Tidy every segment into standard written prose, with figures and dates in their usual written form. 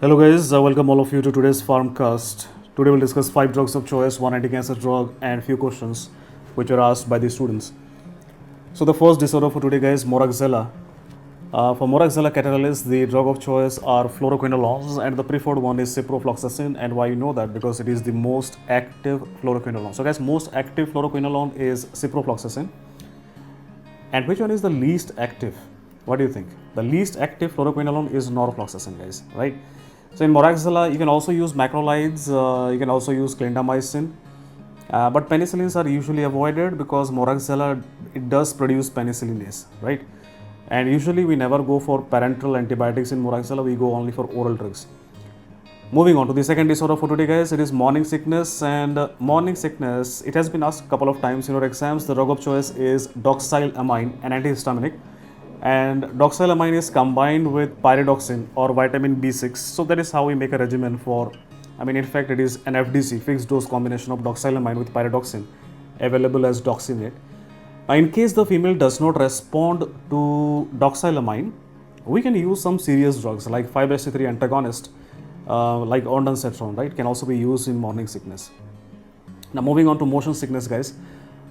Hello guys, welcome all of you to today's PHARMCAST. Today we'll discuss 5 drugs of choice, one anti-cancer drug and few questions which were asked by the students. So the first disorder for today guys, Moraxella. For Moraxella catarrhalis, the drug of choice are fluoroquinolones and the preferred one is ciprofloxacin. And why you know that? Because it is the most active fluoroquinolone. So guys, most active fluoroquinolone is ciprofloxacin. And which one is the least active? What do you think? The least active fluoroquinolone is norfloxacin guys, right? So in Moraxella, you can also use macrolides, you can also use clindamycin, but penicillins are usually avoided because Moraxella, it does produce penicillinase, right? And usually we never go for parenteral antibiotics in Moraxella, we go only for oral drugs. Moving on to the second disorder for today guys, it is morning sickness. And morning sickness, it has been asked a couple of times in your exams. The drug of choice is doxylamine, an antihistaminic. And doxylamine is combined with pyridoxine or vitamin B6. So that is how we make a regimen for, in fact, it is an FDC, fixed dose combination of doxylamine with pyridoxine, available as Doxynate. In case the female does not respond to doxylamine, we can use some serious drugs like 5-HT3 antagonist, like ondansetron, right? Can also be used in morning sickness. Now moving on to motion sickness, guys.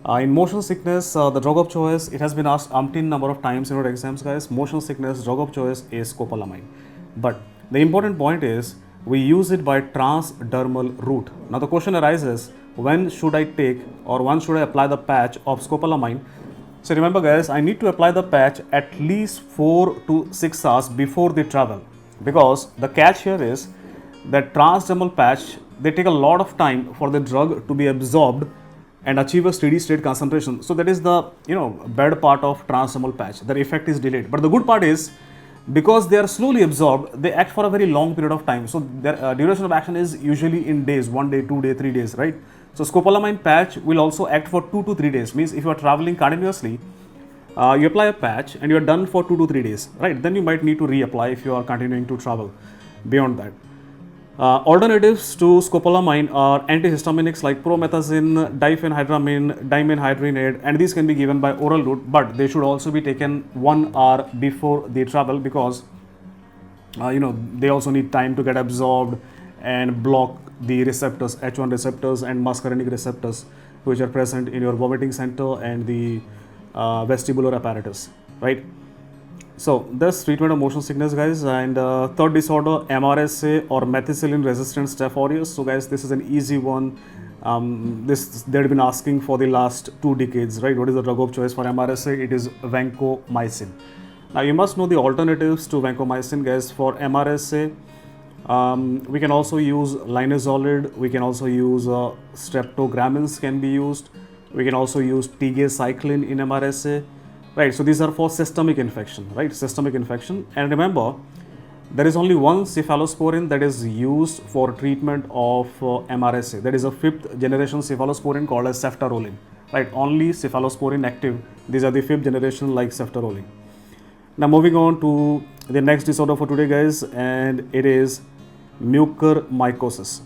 In motion sickness, the drug of choice, it has been asked umpteen number of times in your exams, guys. Motion sickness, drug of choice is scopolamine. But the important point is, we use it by transdermal route. Now the question arises, when should I take or when should I apply the patch of scopolamine? So remember guys, I need to apply the patch at least 4 to 6 hours before they travel. Because the catch here is that transdermal patch, they take a lot of time for the drug to be absorbed and achieve a steady state concentration. So that is the bad part of transdermal patch. Their effect is delayed. But the good part is, because they are slowly absorbed, they act for a very long period of time. So their duration of action is usually in days, 1 day, 2 day, 3 days, right? So scopolamine patch will also act for 2 to 3 days. Means if you are traveling continuously, you apply a patch and you are done for 2 to 3 days, right? Then you might need to reapply if you are continuing to travel beyond that. Alternatives to scopolamine are antihistaminics like promethazine, diphenhydramine, dimenhydrinate, and these can be given by oral route, but they should also be taken 1 hour before they travel because they also need time to get absorbed and block the receptors, H1 receptors and muscarinic receptors, which are present in your vomiting center and the vestibular apparatus, right? So this treatment of motion sickness, guys. And third disorder, MRSA or methicillin resistant Staph Aureus. So guys, this is an easy one. They've been asking for the last 2 decades, right? What is the drug of choice for MRSA? It is vancomycin. Now you must know the alternatives to vancomycin, guys. For MRSA, we can also use linezolid. We can also use streptogramins can be used. We can also use tigecycline in MRSA. Right, so these are for systemic infection, right? Systemic infection. And remember, there is only one cephalosporin that is used for treatment of MRSA. That is a 5th generation cephalosporin called as ceftaroline, right? Only cephalosporin active. These are the 5th generation like ceftaroline. Now moving on to the next disorder for today, guys, and it is mucormycosis.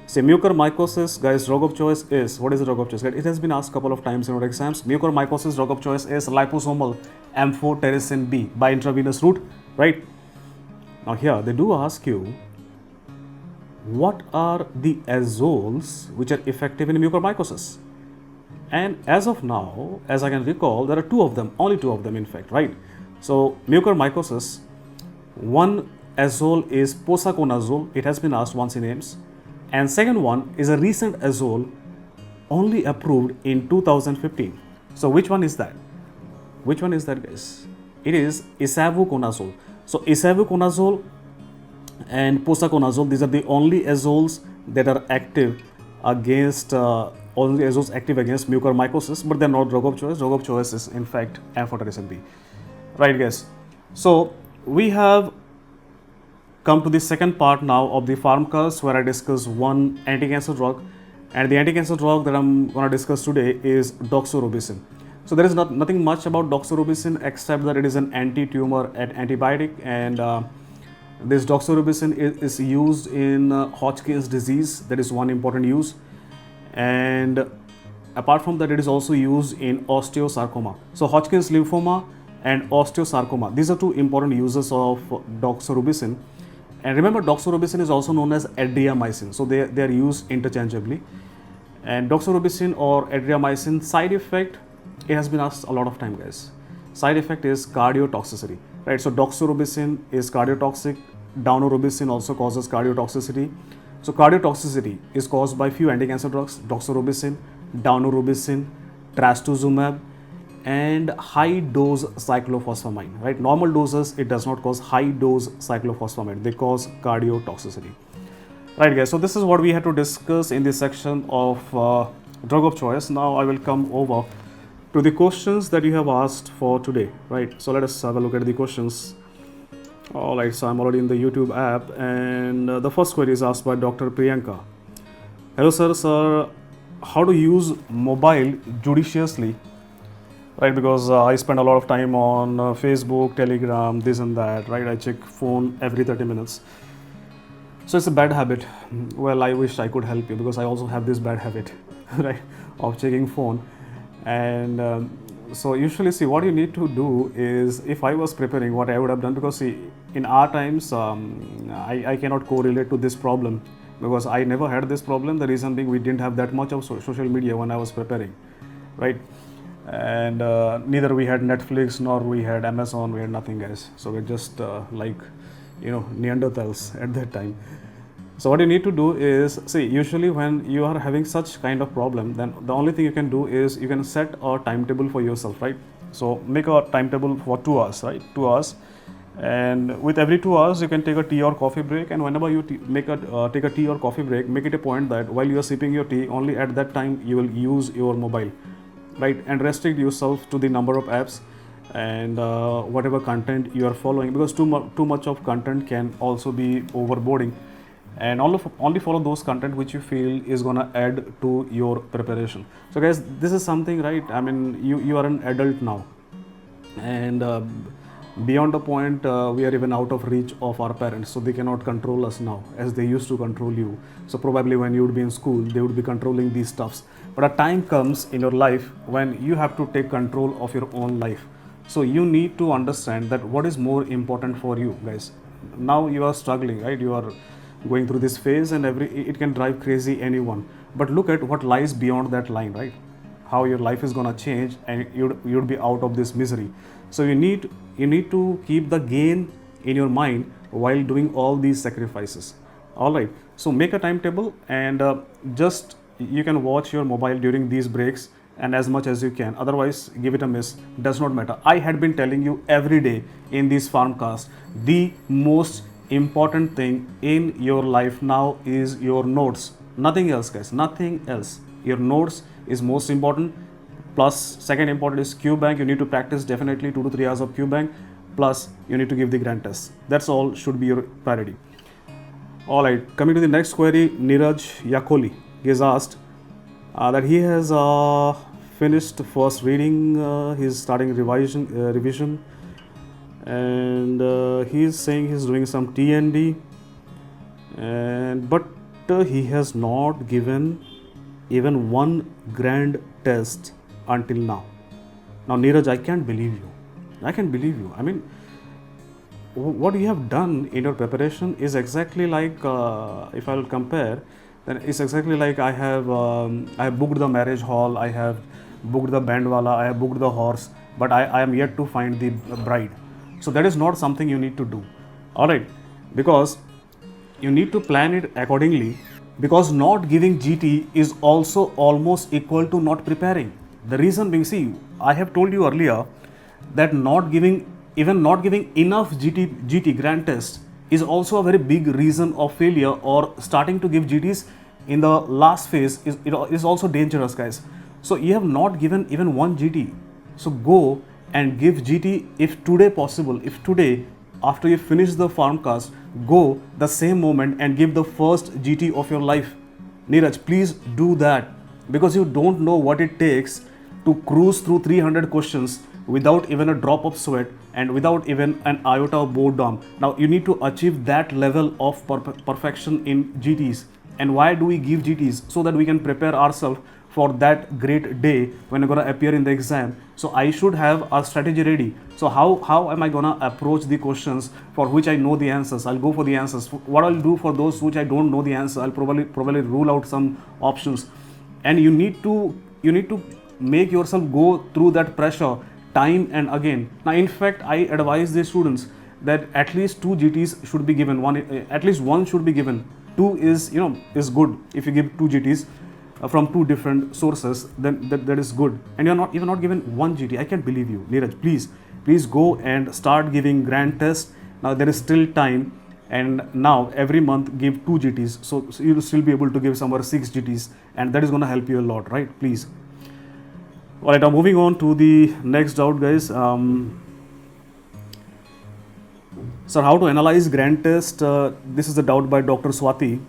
So mucormycosis, guys, drug of choice is, what is the drug of choice? It has been asked a couple of times in our exams. Mucormycosis drug of choice is liposomal amphotericin B by intravenous route, right? Now here they do ask you, what are the azoles which are effective in mucormycosis? And as of now, as I can recall, there are 2 of them, only 2 of them in fact, right? So mucormycosis, one azole is posaconazole. It has been asked once in AIIMS. And second one is a recent azole only approved in 2015. So which one is that? Which one is that, guys? It is isavuconazole. So isavuconazole and posaconazole, these are the only azoles that are active against only azoles active against mucormycosis, but they're not drug of choice. Drug of choice is in fact amphotericin B. Right, guys? So we have come to the second part now of the PHARMCAST, where I discuss one anti-cancer drug, and the anti-cancer drug that I'm going to discuss today is Doxorubicin. So there is nothing much about Doxorubicin except that it is an anti-tumor antibiotic, and this Doxorubicin is used in Hodgkin's disease. That is one important use, and apart from that, it is also used in osteosarcoma. So Hodgkin's lymphoma and osteosarcoma, these are 2 important uses of doxorubicin. And remember, doxorubicin is also known as adriamycin, so they are used interchangeably. And doxorubicin or adriamycin side effect, it has been asked a lot of time, guys. Side effect is cardiotoxicity, right? So doxorubicin is cardiotoxic, daunorubicin also causes cardiotoxicity. So cardiotoxicity is caused by few anti-cancer drugs: doxorubicin, daunorubicin, trastuzumab, and high dose cyclophosphamide, right? Normal doses, it does not cause high dose cyclophosphamide, they cause cardiotoxicity. Right, guys, so this is what we had to discuss in this section of drug of choice. Now I will come over to the questions that you have asked for today, right? So let us have a look at the questions. All right, so I'm already in the YouTube app, and the first query is asked by Dr. Priyanka. Hello, sir, how to use mobile judiciously? Right, because I spend a lot of time on Facebook, Telegram, this and that, right? I check phone every 30 minutes. So it's a bad habit. Well, I wish I could help you, because I also have this bad habit, right, of checking phone. And so usually, see, what you need to do is, if I was preparing, what I would have done, because see, in our times, I cannot correlate to this problem, because I never had this problem. The reason being, we didn't have that much of social media when I was preparing, right? And neither we had Netflix, nor we had Amazon, we had nothing, guys. So we're just like, Neanderthals at that time. So what you need to do is, see, usually when you are having such kind of problem, then the only thing you can do is you can set a timetable for yourself, right? So make a timetable for 2 hours, right? 2 hours, and with every 2 hours you can take a tea or coffee break. And whenever you take a tea or coffee break, make it a point that while you are sipping your tea, only at that time you will use your mobile, right? And restrict yourself to the number of apps and whatever content you are following, because too much of content can also be overboarding. And only follow those content which you feel is gonna add to your preparation. So guys, this is something, right? I mean, you are an adult now, and beyond the point, we are even out of reach of our parents, so they cannot control us now as they used to control you. So probably when you would be in school, they would be controlling these stuffs. But a time comes in your life when you have to take control of your own life. So you need to understand that what is more important for you, guys. Now you are struggling, right? You are going through this phase, and it can drive crazy anyone. But look at what lies beyond that line, right? How your life is gonna change, and you'd be out of this misery. So you need to keep the gain in your mind while doing all these sacrifices. All right. So make a timetable, and just you can watch your mobile during these breaks, and as much as you can. Otherwise, give it a miss. Does not matter. I had been telling you every day in this Pharmcast, the most important thing in your life now is your notes. Nothing else, guys. Nothing else. Your notes is most important. Plus, second important is Q bank. You need to practice definitely 2 to 3 hours of Q bank. Plus, you need to give the grand test. That's all should be your priority. All right. Coming to the next query, Niraj Yakoli. He has asked that he has finished first reading. He's starting revision, and he's saying he's doing some TND, but he has not given even one grand test until now. Now, Neeraj, I can't believe you. I mean, what you have done in your preparation is exactly like, if I'll compare, then it's exactly like I have booked the marriage hall, I have booked the bandwala, I have booked the horse, but I am yet to find the bride. So that is not something you need to do. All right, because you need to plan it accordingly, because not giving GT is also almost equal to not preparing. The reason being, see, I have told you earlier that not giving enough GT grand test is also a very big reason of failure, or starting to give GTs in the last phase is also dangerous, guys. So you have not given even one GT. So go and give GT if today possible. If today, after you finish the Pharmcast, go the same moment and give the first GT of your life. Neeraj, please do that, because you don't know what it takes to cruise through 300 questions without even a drop of sweat and without even an iota of boredom. Now you need to achieve that level of perfection in GTs. And why do we give GTs? So that we can prepare ourselves for that great day when I'm gonna appear in the exam. So I should have a strategy ready. So how am I gonna approach the questions for which I know the answers? I'll go for the answers. What I'll do for those which I don't know the answer, I'll probably rule out some options. And you need to make yourself go through that pressure time and again. Now, in fact, I advise the students that at least 2 GTs should be given. At least one should be given. 2 is good. If you give 2 GTs from 2 different sources, then that is good. And you're not given 1 GT. I can't believe you, Neeraj. Please go and start giving grand tests. Now there is still time, and now every month give 2 GTs. So you'll still be able to give somewhere 6 GTs, and that is going to help you a lot, right? Please. All right, now moving on to the next doubt, guys. Sir, how to analyze grand test? This is a doubt by Dr. Swati.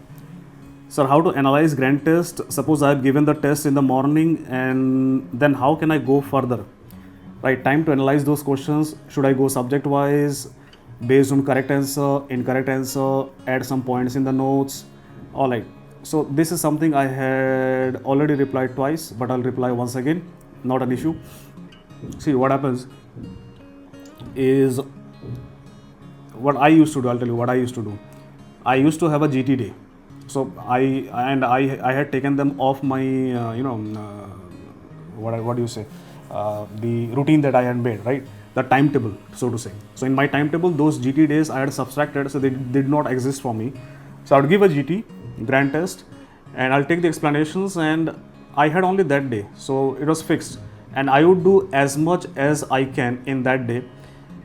Sir, how to analyze grand test? Suppose I have given the test in the morning, and then how can I go further? Right, time to analyze those questions. Should I go subject wise, based on correct answer, incorrect answer, add some points in the notes? All right. So this is something I had already replied twice, but I'll reply once again. Not an issue. See, what happens is, what I used to do, I'll tell you what I used to do. I used to have a GT day. So I had taken them off my, what do you say? The routine that I had made, right? The timetable, so to say. So in my timetable, those GT days I had subtracted, so they did not exist for me. So I would give a GT, grand test, and I'll take the explanations, and I had only that day. So it was fixed. And I would do as much as I can in that day.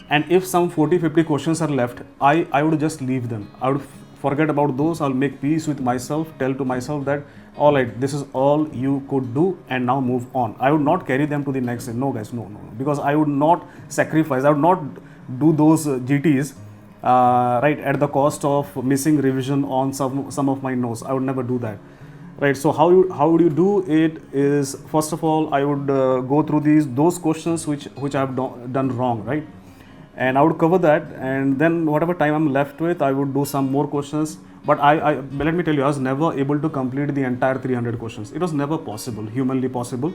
And if some 40-50 questions are left, I would just leave them. I would forget about those. I'll make peace with myself, tell to myself that, all right, this is all you could do, and now move on. I would not carry them to the next day. No, guys, no. Because I would not sacrifice, I would not do those GTs, right, at the cost of missing revision on some of my notes. I would never do that. Right, so how would you do it is, first of all, I would go through those questions which I have done wrong, right? And I would cover that, and then whatever time I'm left with, I would do some more questions. But let me tell you, I was never able to complete the entire 300 questions. It was never possible, humanly possible.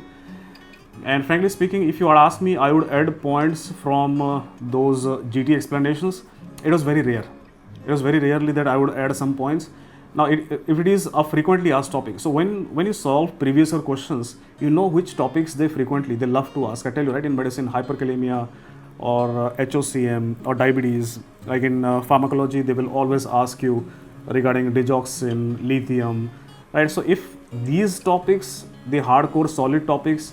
And frankly speaking, if you had asked me, I would add points from those GT explanations. It was very rare. It was very rarely that I would add some points. Now, if it is a frequently asked topic, so when you solve previous year questions, you know which topics they love to ask. I tell you, right, in medicine, hyperkalemia, or HOCM, or diabetes, like in pharmacology, they will always ask you regarding digoxin, lithium, right? So if these topics, the hardcore solid topics,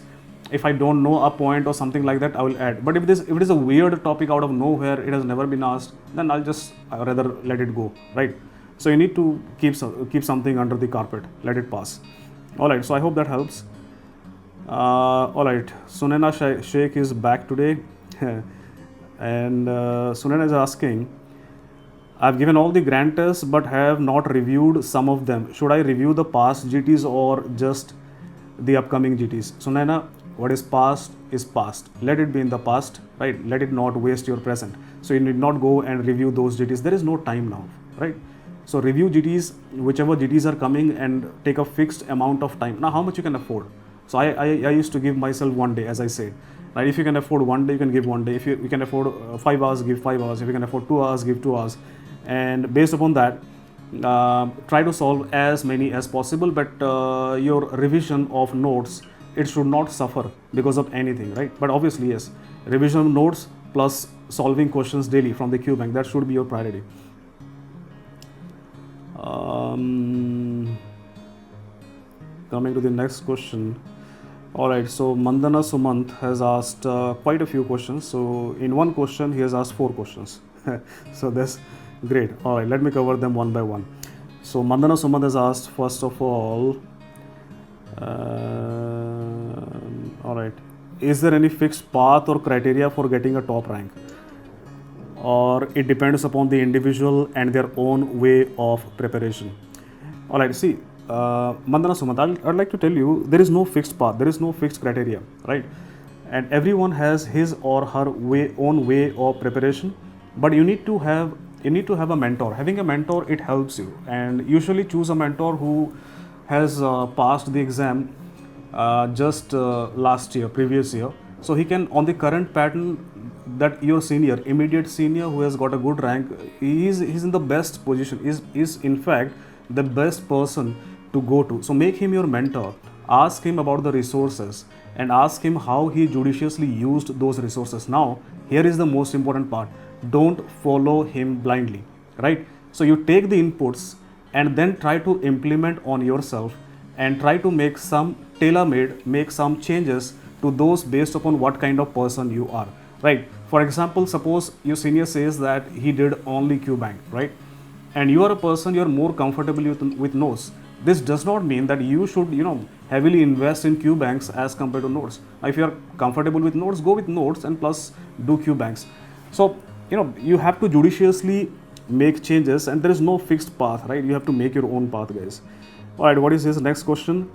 if I don't know a point or something like that, I will add. But if it is a weird topic out of nowhere, it has never been asked, then I'll just rather let it go, right? So you need to keep something under the carpet, let it pass. All right, so I hope that helps. All right, Sunena Sheikh is back today. And Sunena is asking, I've given all the grand tests but have not reviewed some of them. Should I review the past GTs or just the upcoming GTs? Sunena, what is past is past. Let it be in the past, right? Let it not waste your present. So you need not go and review those GTs. There is no time now, right? So review GTs, whichever GTs are coming, and take a fixed amount of time. Now, how much you can afford? So I used to give myself 1 day, as I said. Right? If you can afford 1 day, you can give 1 day. If you can afford 5 hours, give 5 hours. If you can afford 2 hours, give 2 hours. And based upon that, try to solve as many as possible. But your revision of notes, it should not suffer because of anything, right? But obviously, yes, revision of notes plus solving questions daily from the Q bank, that should be your priority. Coming to the next question. All right, so Mandana Sumant has asked quite a few questions. So in one question, he has asked 4 questions. So that's great. All right, let me cover them one by one. So Mandana Sumant has asked, first of all, all right, is there any fixed path or criteria for getting a top rank? Or it depends upon the individual and their own way of preparation? All right, see, Mandana Sumant, I'd like to tell you, there is no fixed path, there is no fixed criteria, right? And everyone has his or her own way of preparation, but you need to have a mentor. Having a mentor, it helps you, and usually choose a mentor who has passed the exam just last year, previous year. So he can, on the current pattern, that your senior, immediate senior who has got a good rank, he's in the best position, is in fact the best person to go to. So make him your mentor, ask him about the resources and ask him how he judiciously used those resources. Now, here is the most important part. Don't follow him blindly, right? So you take the inputs and then try to implement on yourself and try to make some tailor-made, make some changes to those based upon what kind of person you are, right? For example, suppose your senior says that he did only Q bank, right? And you are a person, you are more comfortable with notes. This does not mean that you should, heavily invest in Q banks as compared to notes. If you are comfortable with notes, go with notes and plus do Q banks. So, you have to judiciously make changes and there is no fixed path, right? You have to make your own path, guys. All right, what is his next question?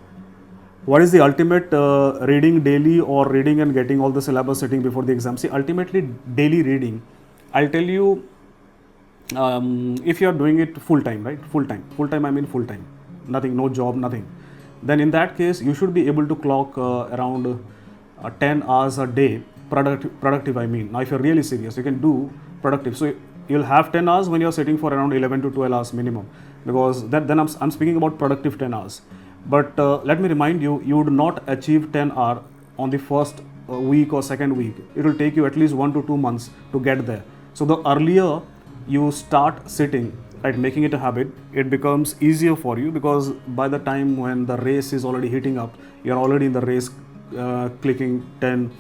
What is the ultimate reading daily or reading and getting all the syllabus sitting before the exam? See, ultimately daily reading, I'll tell you, if you are doing it full time, right? Full time, I mean full time, nothing, no job, nothing. Then in that case, you should be able to clock around 10 hours a day, productive I mean. Now, if you're really serious, you can do productive. So you'll have 10 hours when you're sitting for around 11 to 12 hours minimum, because then I'm speaking about productive 10 hours. But let me remind you, you would not achieve 10 hours on the first week or second week. It will take you at least 1 to 2 months to get there. So the earlier you start sitting, right, making it a habit, it becomes easier for you, because by the time when the race is already heating up, you're already in the race, clicking 10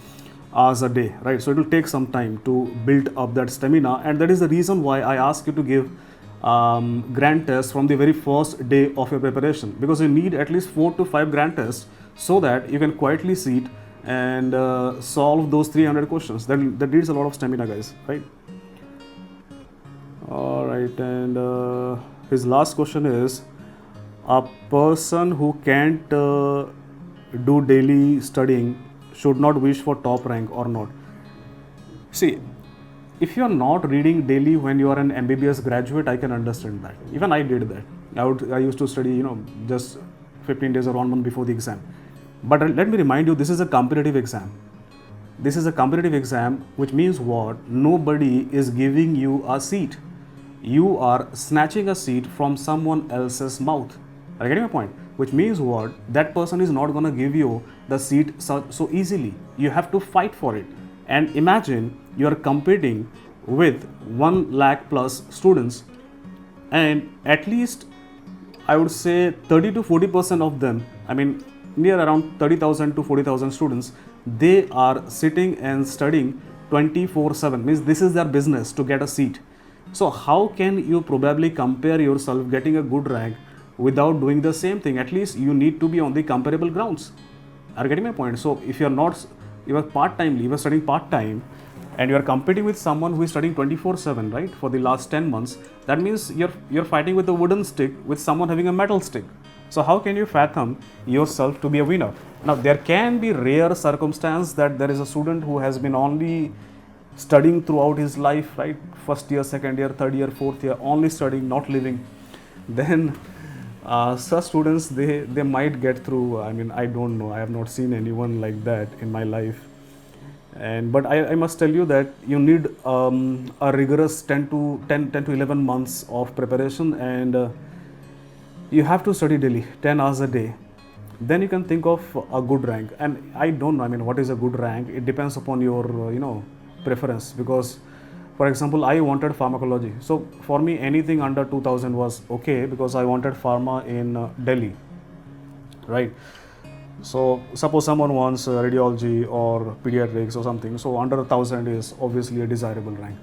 hours a day, right? So it will take some time to build up that stamina, and that is the reason why I ask you to give grand tests from the very first day of your preparation, because you need at least 4 to 5 grand tests so that you can quietly sit and solve those 300 questions. That needs a lot of stamina, guys, right? All right, and his last question is, a person who can't do daily studying should not wish for top rank or not? See, if you are not reading daily when you are an MBBS graduate, I can understand that. Even I did that. I used to study, just 15 days or 1 month before the exam. But let me remind you, this is a competitive exam. This is a competitive exam, which means what? Nobody is giving you a seat. You are snatching a seat from someone else's mouth. Are you getting my point? Which means what? That person is not going to give you the seat so easily. You have to fight for it. And imagine you are competing with 1 lakh plus students, and at least I would say 30 to 40% of them, I mean near around 30,000 to 40,000 students, they are sitting and studying 24/7. Means this is their business to get a seat. So how can you probably compare yourself getting a good rank without doing the same thing? At least you need to be on the comparable grounds. Are you getting my point? So if you are part-time, you are studying part-time and you are competing with someone who is studying 24/7, right, for the last 10 months, that means you're fighting with a wooden stick with someone having a metal stick. So how can you fathom yourself to be a winner? Now, there can be rare circumstance that there is a student who has been only studying throughout his life, right, first year, second year, third year, fourth year, only studying, not living. Then such students, they might get through. I mean, I don't know, I have not seen anyone like that in my life. But I must tell you that you need a rigorous 10 to 11 months of preparation, and you have to study daily, 10 hours a day. Then you can think of a good rank. And I don't know, I mean, what is a good rank? It depends upon your preference, because for example, I wanted pharmacology. So for me, anything under 2000 was okay, because I wanted pharma in Delhi, right? So suppose someone wants radiology or pediatrics or something, so under 1000 is obviously a desirable rank.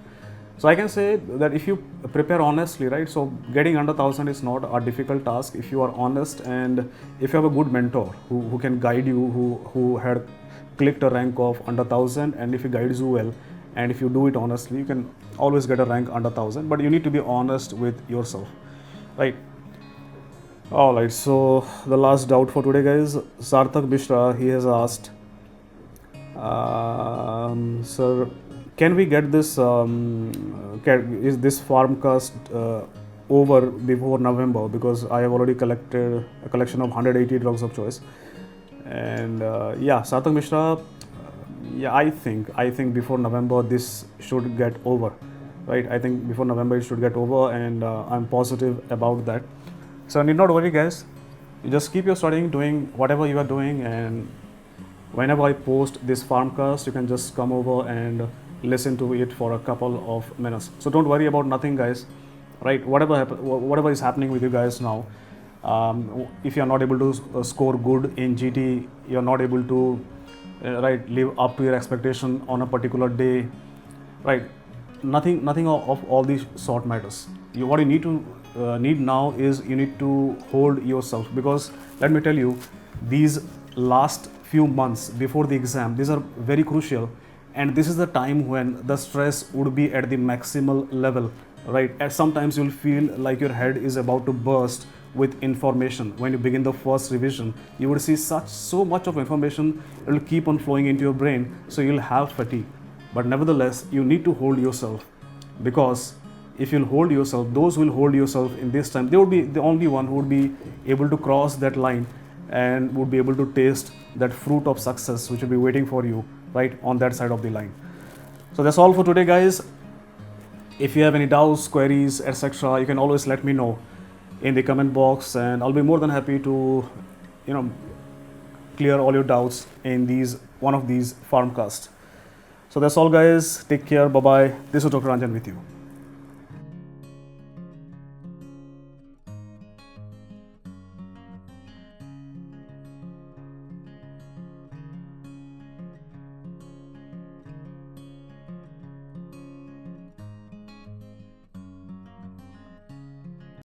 So I can say that if you prepare honestly, right, so getting under 1000 is not a difficult task if you are honest, and if you have a good mentor who can guide you, who had clicked a rank of under 1000, and if he guides you well, and if you do it honestly, you can always get a rank under 1000, but you need to be honest with yourself, right? Alright, so the last doubt for today, guys. Sarthak Mishra, he has asked, sir, can we get this, is this PHARMCAST over before November, because I have already collected a collection of 180 drugs of choice, And yeah, Sarthak Mishra, yeah, I think before November this should get over, right? I think before November it should get over, and I'm positive about that. So need not worry, guys. You just keep your studying, doing whatever you are doing, and whenever I post this farmcast, you can just come over and listen to it for a couple of minutes. So don't worry about nothing, guys. Right? Whatever is happening with you guys now. If you are not able to score good in GT, you are not able to right live up to your expectation on a particular day, right? Nothing of all these sort matters. What you need to need now is you need to hold yourself, because let me tell you, these last few months before the exam, these are very crucial, and this is the time when the stress would be at the maximal level, right? And sometimes you'll feel like your head is about to burst with information. When you begin the first revision, you would see so much of information, it will keep on flowing into your brain, so you'll have fatigue. But nevertheless, you need to hold yourself, because if you'll hold yourself, those who will hold yourself in this time, they would be the only one who would be able to cross that line and would be able to taste that fruit of success which will be waiting for you right on that side of the line. So that's all for today, guys. If you have any doubts, queries, etc., you can always let me know in the comment box, and I'll be more than happy to clear all your doubts in one of these farmcasts. So that's all, guys. Take care. Bye bye. This is Dr. Ranjan with you.